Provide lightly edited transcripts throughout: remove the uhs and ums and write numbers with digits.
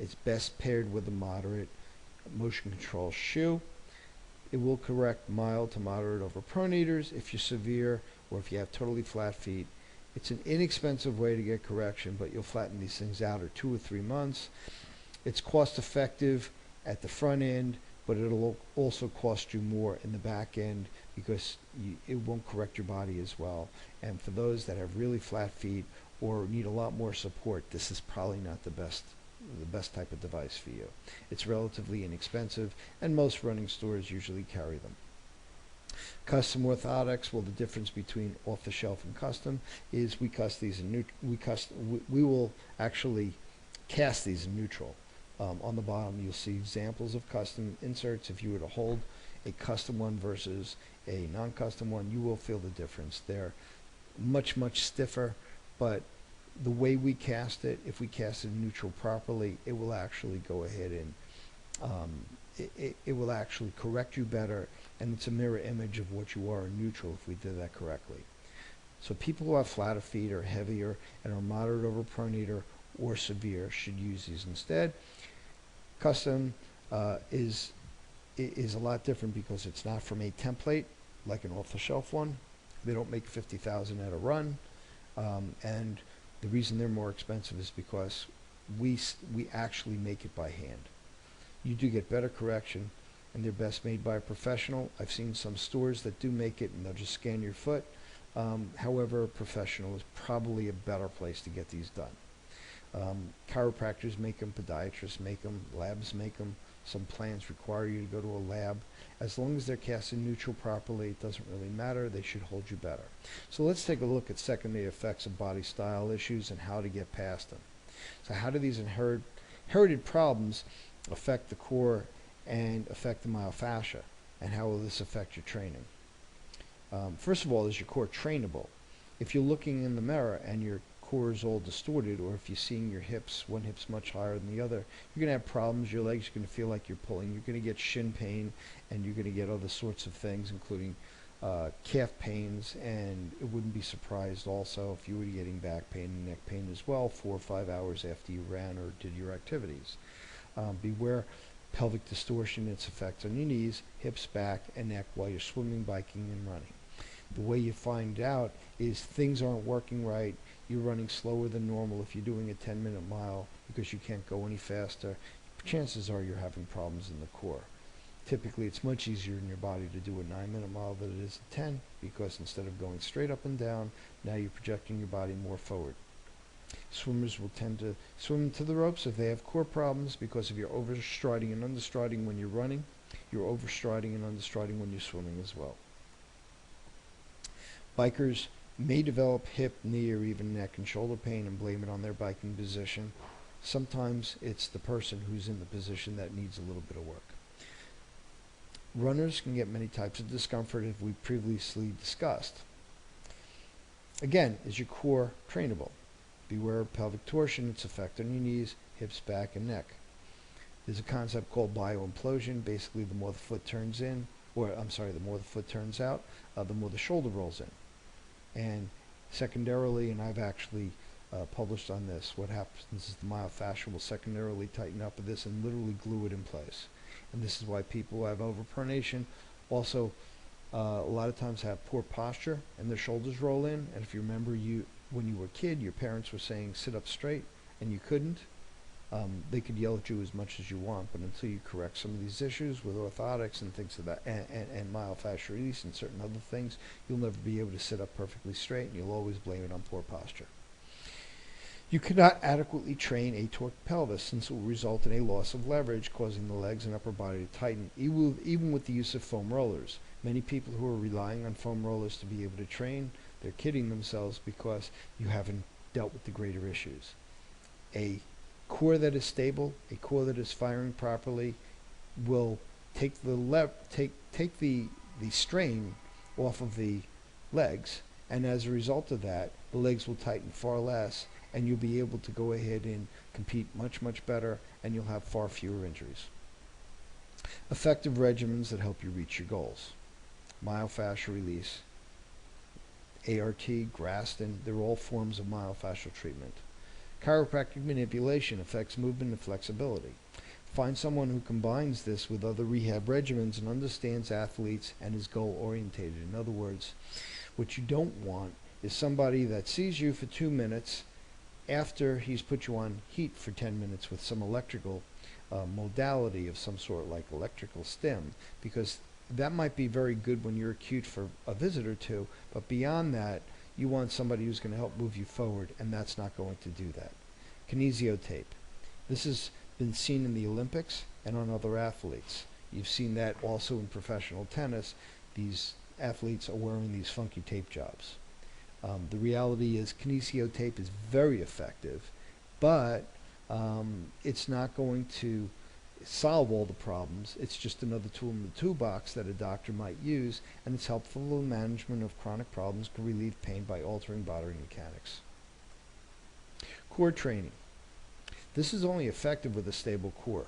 It's best paired with a moderate motion control shoe. It will correct mild to moderate overpronators. If you're severe or if you have totally flat feet, it's an inexpensive way to get correction, but you'll flatten these things out in 2 or 3 months. It's cost effective at the front end, but it'll also cost you more in the back end because it won't correct your body as well. And for those that have really flat feet or need a lot more support, this is probably not the best type of device for you. It's relatively inexpensive, and most running stores usually carry them. Custom orthotics, well, the difference between off-the-shelf and custom is we will actually cast these in neutral. On the bottom, you'll see examples of custom inserts. If you were to hold a custom one versus a non-custom one, you will feel the difference. They're much stiffer, but the way we cast it, if we cast it in neutral properly, it will actually go ahead and it will actually correct you better, and it's a mirror image of what you are in neutral if we did that correctly. So people who have flatter feet or heavier and are moderate overpronator or severe should use these instead. Custom is a lot different because it's not from a template like an off-the-shelf one. They don't make 50,000 at a run, and the reason they're more expensive is because we actually make it by hand. You do get better correction, and they're best made by a professional. I've seen some stores that do make it, and they'll just scan your foot. However, a professional is probably a better place to get these done. Chiropractors make them, podiatrists make them, labs make them. Some plans require you to go to a lab. As long as they're cast in neutral properly, it doesn't really matter. They should hold you better. So let's take a look at secondary effects of body style issues and how to get past them. So how do these inherited problems affect the core and affect the myofascia, and how will this affect your training? First of all, is your core trainable? If you're looking in the mirror and your core is all distorted, or if you're seeing your hips, one hip's much higher than the other, you're going to have problems. Your legs are going to feel like you're pulling. You're going to get shin pain, and you're going to get other sorts of things, including calf pains, and it wouldn't be surprised also if you were getting back pain and neck pain as well 4 or 5 hours after you ran or did your activities. Beware pelvic distortion, its effects on your knees, hips, back, and neck while you're swimming, biking, and running. The way you find out is things aren't working right. You're running slower than normal if you're doing a 10-minute mile because you can't go any faster. Chances are you're having problems in the core. Typically, it's much easier in your body to do a 9-minute mile than it is a 10, because instead of going straight up and down, now you're projecting your body more forward. Swimmers will tend to swim to the ropes if they have core problems, because if you're overstriding and understriding when you're running, you're overstriding and understriding when you're swimming as well. Bikers may develop hip, knee, or even neck and shoulder pain and blame it on their biking position. Sometimes it's the person who's in the position that needs a little bit of work. Runners can get many types of discomfort, as we previously discussed. Again, is your core trainable? Beware of pelvic torsion, its effect on your knees, hips, back, and neck. There's a concept called bioimplosion. Basically, the more the foot turns in, the more the foot turns out, the more the shoulder rolls in. And secondarily, and I've actually published on this, what happens is the myofascia will secondarily tighten up with this and literally glue it in place. And this is why people who have overpronation also a lot of times have poor posture and their shoulders roll in. And if you remember, when you were a kid, your parents were saying sit up straight and you couldn't. They could yell at you as much as you want, but until you correct some of these issues with orthotics and things of that, and myofascial release and certain other things, you'll never be able to sit up perfectly straight, and you'll always blame it on poor posture. You cannot adequately train a torqued pelvis, since it will result in a loss of leverage, causing the legs and upper body to tighten, even with the use of foam rollers. Many people who are relying on foam rollers to be able to train, they're kidding themselves, because you haven't dealt with the greater issues. A core that is stable, a core that is firing properly, will take the strain off of the legs, and as a result of that, the legs will tighten far less, and you'll be able to go ahead and compete much better, and you'll have far fewer injuries. Effective regimens that help you reach your goals: myofascial release, ART, Graston, they're all forms of myofascial treatment. Chiropractic manipulation affects movement and flexibility. Find someone who combines this with other rehab regimens and understands athletes and is goal-orientated. In other words, what you don't want is somebody that sees you for 2 minutes after he's put you on heat for 10 minutes with some electrical modality of some sort, like electrical stim, because that might be very good when you're acute for a visit or two, but beyond that, you want somebody who's going to help move you forward, and that's not going to do that. Kinesiotape. This has been seen in the Olympics and on other athletes. You've seen that also in professional tennis. These athletes are wearing these funky tape jobs. The reality is kinesiotape is very effective, but it's not going to solve all the problems. It's just another tool in the toolbox that a doctor might use, and it's helpful in the management of chronic problems, can relieve pain by altering body mechanics. Core training. This is only effective with a stable core.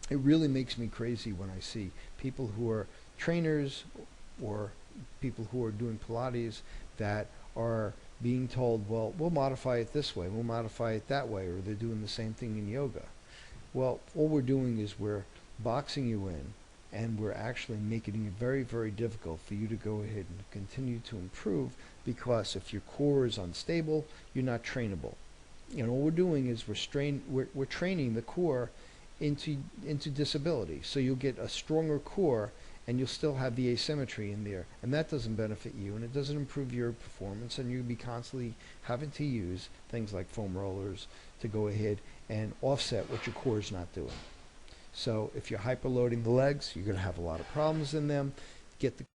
It really makes me crazy when I see people who are trainers or people who are doing Pilates that are being told, well, we'll modify it this way, we'll modify it that way, or they're doing the same thing in yoga. Well, all we're doing is we're boxing you in, and we're actually making it very, very difficult for you to go ahead and continue to improve, because if your core is unstable, you're not trainable. And all we're doing is we're training the core into disability. So you'll get a stronger core, and you'll still have the asymmetry in there, and that doesn't benefit you, and it doesn't improve your performance, and you'll be constantly having to use things like foam rollers to go ahead and offset what your core is not doing. So if you're hyperloading the legs, you're going to have a lot of problems in them. Get the